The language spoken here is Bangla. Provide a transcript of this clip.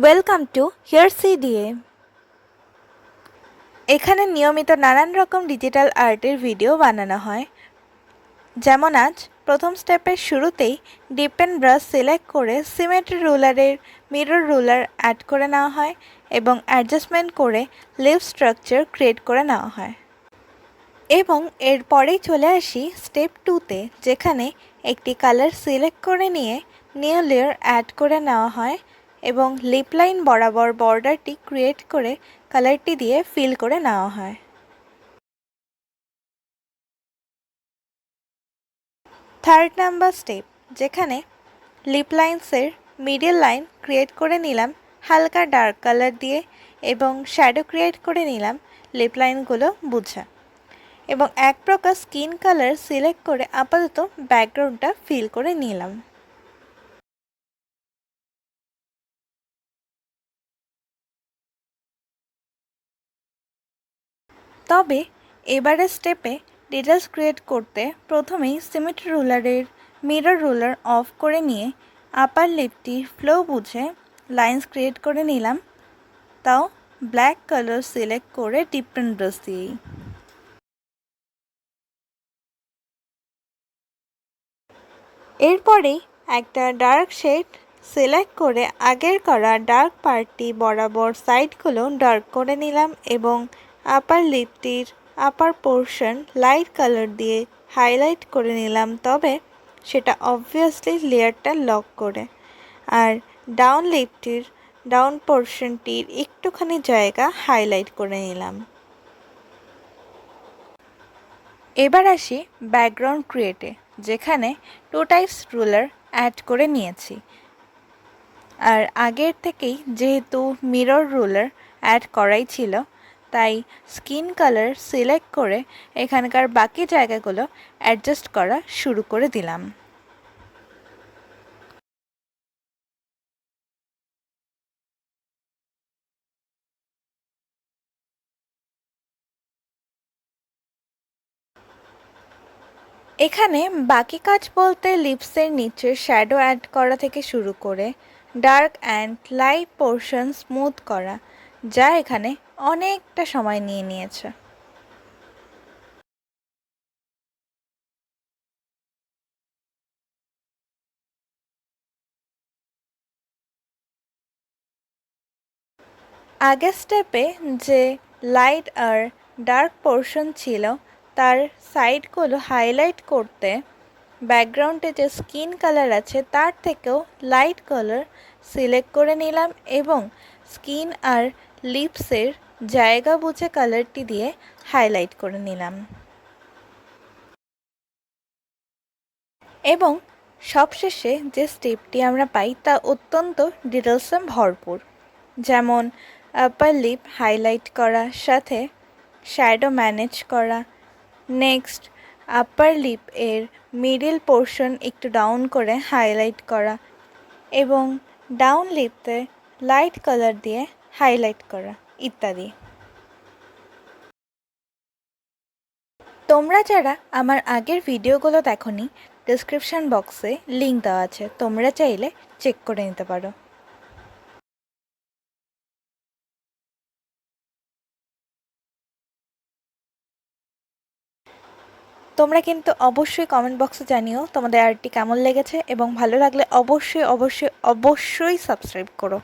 Welcome to here CDA. এখানে নিয়মিত নানান রকম ডিজিটাল আর্টের ভিডিও বানানো হয়। যেমন আজ প্রথম স্টেপের শুরুতেই ডিপ পেন ব্রাশ সিলেক্ট করে সিমেট্রি রুলারের মিরর রুলার অ্যাড করে নেওয়া হয় এবং অ্যাডজাস্টমেন্ট করে লিভ স্ট্রাকচার ক্রিয়েট করে নেওয়া হয়। এবং এরপরেই চলে আসি স্টেপ 2তে, যেখানে একটি কালার সিলেক্ট করে নিয়ে নিউ লেয়ার অ্যাড করে নেওয়া হয় এবং লিপ লাইন বরাবর বর্ডারটি ক্রিয়েট করে কালারটি দিয়ে ফিল করে নেওয়া হয়। থার্ড নাম্বার স্টেপ, যেখানে লিপ লাইন্সের মিডল লাইন ক্রিয়েট করে নিলাম হালকা ডার্ক কালার দিয়ে এবং শ্যাডো ক্রিয়েট করে নিলাম লিপ লাইনগুলো বুঝা, এবং এক প্রকার স্কিন কালার সিলেক্ট করে আপাতত ব্যাকগ্রাউন্ডটা ফিল করে নিলাম। তবে এবারের স্টেপে ডিটেলস ক্রিয়েট করতে প্রথমেই সিমেট্রি রুলারের মিরর রুলার অফ করে নিয়ে আপার লিপটি ফ্লো বুঝে লাইন্স ক্রিয়েট করে নিলাম, তাও ব্ল্যাক কালার সিলেক্ট করে ডিফারেন্ট ব্রাশ দিয়েই। এরপরেই একটা ডার্ক শেড সিলেক্ট করে আগের করা ডার্ক পার্টটি বরাবর সাইডগুলো ডার্ক করে নিলাম এবং আপার লিপটির আপার পোর্শন লাইট কালার দিয়ে হাইলাইট করে নিলাম, তবে সেটা অবভিয়াসলি লেয়ারটা লক করে। আর ডাউন লিপটির ডাউন পোর্শনটির একটুখানি জায়গা হাইলাইট করে নিলাম। এবার আসি ব্যাকগ্রাউন্ড ক্রিয়েটে, যেখানে 2 টাইপস রুলার অ্যাড করে নিয়েছি। আর আগের থেকেই যেহেতু মিরর রুলার অ্যাড করাই ছিল, তাই স্কিন কালার সিলেক্ট করে এখানকার বাকি জায়গাগুলো অ্যাডজাস্ট করা শুরু করে দিলাম। এখানে বাকি কাজ বলতে লিপসের নিচে শ্যাডো অ্যাড করা থেকে শুরু করে dark and light portion smooth করা, যা এখানে অনেকটা সময় নিয়ে নিয়েছে। আগের স্টেপে যে লাইট আর ডার্ক পোর্শন ছিল তার সাইডগুলো হাইলাইট করতে ব্যাকগ্রাউন্ডে যে স্কিন কালার আছে তার থেকেও লাইট কালার সিলেক্ট করে নিলাম এবং স্কিন আর লিপসের জায়গা বুঝে কালারটি দিয়ে হাইলাইট করে নিলাম। এবং সবশেষে যে স্টেপটি আমরা পাই তা অত্যন্ত ডিটেলসে ভরপুর, যেমন আপার লিপ হাইলাইট করা, সাথে শ্যাডো ম্যানেজ করা, নেক্সট আপার লিপ এর মিডল পোর্শন একটু ডাউন করে হাইলাইট করা এবং ডাউন লিপতে লাইট কালার দিয়ে হাইলাইট করা ইত্যাদি। তোমরা যারা আমার আগের ভিডিওগুলো দেখোনি, ডেসক্রিপশন বক্সে লিঙ্ক দেওয়া আছে, তোমরা চাইলে চেক করে নিতে পারো। তোমরা কিন্তু অবশ্যই কমেন্ট বক্সে জানিও তোমাদের আর্টটি কেমন লেগেছে এবং ভালো লাগলে অবশ্যই অবশ্যই অবশ্যই সাবস্ক্রাইব করো।